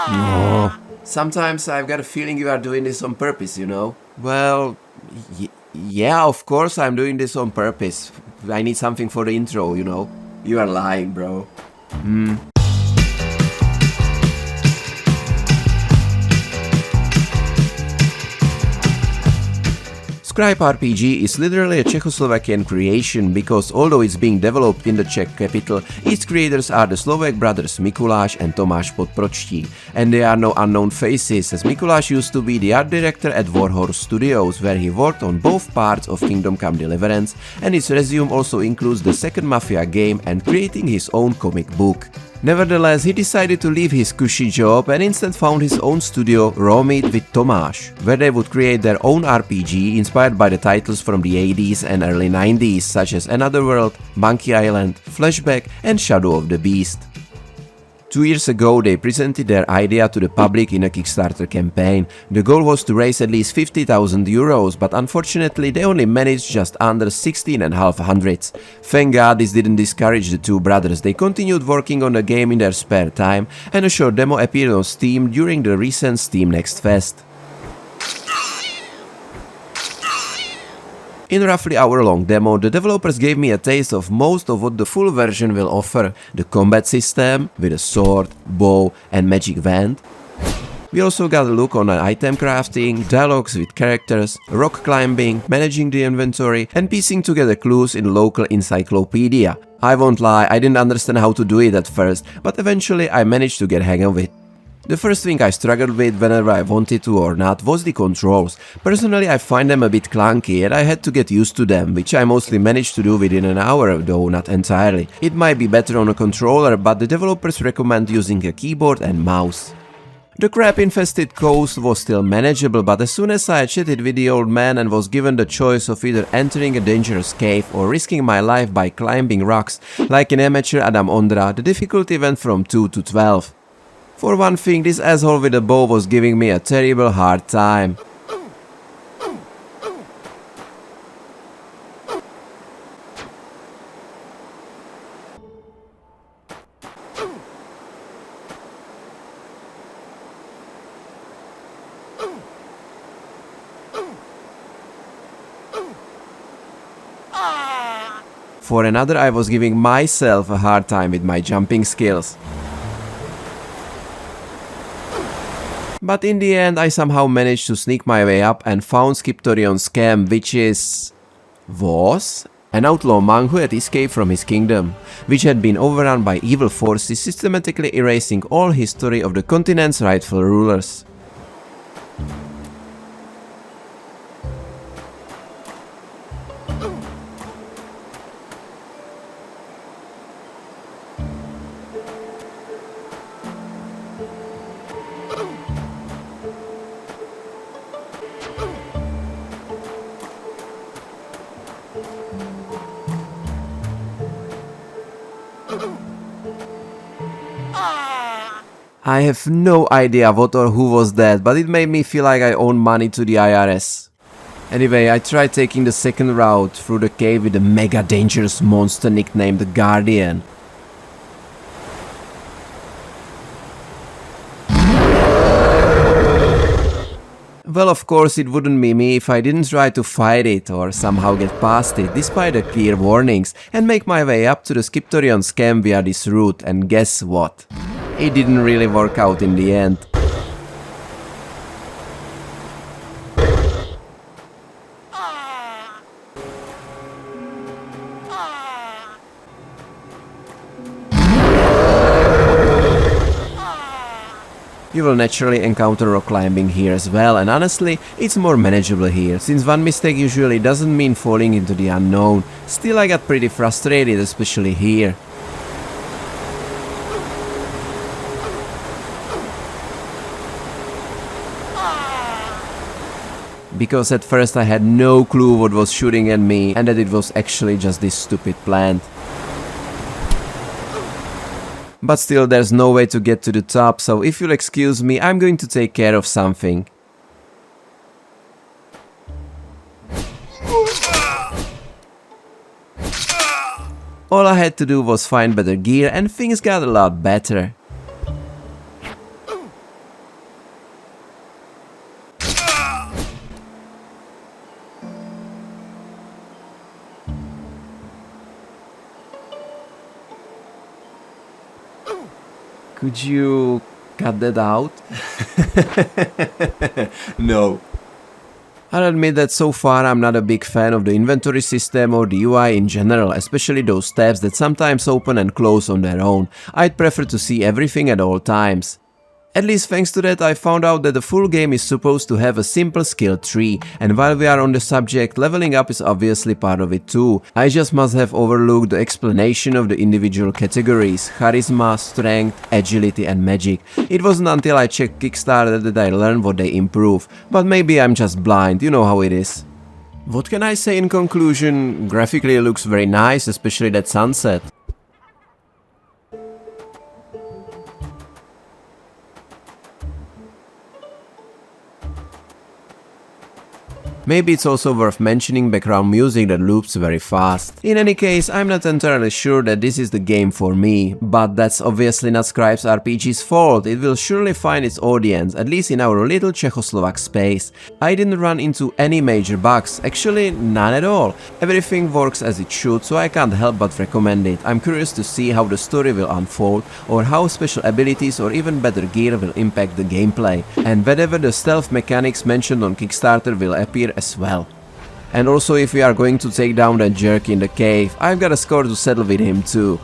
No. Sometimes I've got a feeling you are doing this on purpose, you know? Well, yeah, of course I'm doing this on purpose. I need something for the intro, you know? You are lying, bro. Scribe RPG is literally a Czechoslovakian creation because although it's being developed in the Czech capital, its creators are the Slovak brothers Mikuláš and Tomáš Podpročtí. And they are no unknown faces, as Mikuláš used to be the art director at Warhorse Studios, where he worked on both parts of Kingdom Come Deliverance, and his resume also includes the second Mafia game and creating his own comic book. Nevertheless, he decided to leave his cushy job and instead found his own studio, Rawmeat with Tomáš, where they would create their own RPG inspired by the titles from the 80s and early 90s, such as Another World, Monkey Island, Flashback and Shadow of the Beast. 2 years ago, they presented their idea to the public in a Kickstarter campaign. The goal was to raise at least 50,000 euros, but unfortunately they only managed just under 16,500. Thank God this didn't discourage the two brothers. They continued working on the game in their spare time, and a short demo appeared on Steam during the recent Steam Next Fest. In a roughly hour-long demo, the developers gave me a taste of most of what the full version will offer. The combat system, with a sword, bow and magic wand. We also got a look on item crafting, dialogues with characters, rock climbing, managing the inventory and piecing together clues in local encyclopedia. I won't lie, I didn't understand how to do it at first, but eventually I managed to get hang of it. The first thing I struggled with whenever I wanted to or not was the controls. Personally, I find them a bit clunky and I had to get used to them, which I mostly managed to do within an hour, though not entirely. It might be better on a controller, but the developers recommend using a keyboard and mouse. The crab-infested coast was still manageable, but as soon as I chatted with the old man and was given the choice of either entering a dangerous cave or risking my life by climbing rocks, like an amateur Adam Ondra, the difficulty went from 2 to 12. For one thing, this asshole with a bow was giving me a terrible hard time. For another, I was giving myself a hard time with my jumping skills. But in the end, I somehow managed to sneak my way up and found Skiptorion's camp, which was an outlaw monk who had escaped from his kingdom, which had been overrun by evil forces systematically erasing all history of the continent's rightful rulers. I have no idea what or who was that, but it made me feel like I owe money to the IRS. Anyway, I tried taking the second route through the cave with a mega dangerous monster nicknamed the Guardian. Well, of course it wouldn't be me if I didn't try to fight it or somehow get past it despite the clear warnings and make my way up to the Skiptorion's camp via this route, and guess what? It didn't really work out in the end. You will naturally encounter rock climbing here as well, and honestly, it's more manageable here, since one mistake usually doesn't mean falling into the unknown. Still, I got pretty frustrated, especially here. Because at first I had no clue what was shooting at me and that it was actually just this stupid plant. But still, there's no way to get to the top, so if you'll excuse me, I'm going to take care of something. All I had to do was find better gear and things got a lot better. Could you cut that out? No. I'll admit that so far I'm not a big fan of the inventory system or the UI in general, especially those tabs that sometimes open and close on their own. I'd prefer to see everything at all times. At least thanks to that I found out that the full game is supposed to have a simple skill tree, and while we are on the subject, leveling up is obviously part of it too. I just must have overlooked the explanation of the individual categories: charisma, strength, agility and magic. It wasn't until I checked Kickstarter that I learned what they improve, but maybe I'm just blind, you know how it is. What can I say in conclusion? Graphically it looks very nice, especially that sunset. Maybe it's also worth mentioning background music that loops very fast. In any case, I'm not entirely sure that this is the game for me, but that's obviously not Scribe RPG's fault. It will surely find its audience, at least in our little Czechoslovak space. I didn't run into any major bugs, actually none at all. Everything works as it should, so I can't help but recommend it. I'm curious to see how the story will unfold, or how special abilities or even better gear will impact the gameplay, and whether the stealth mechanics mentioned on Kickstarter will appear as well. And also, if we are going to take down that jerk in the cave, I've got a score to settle with him too.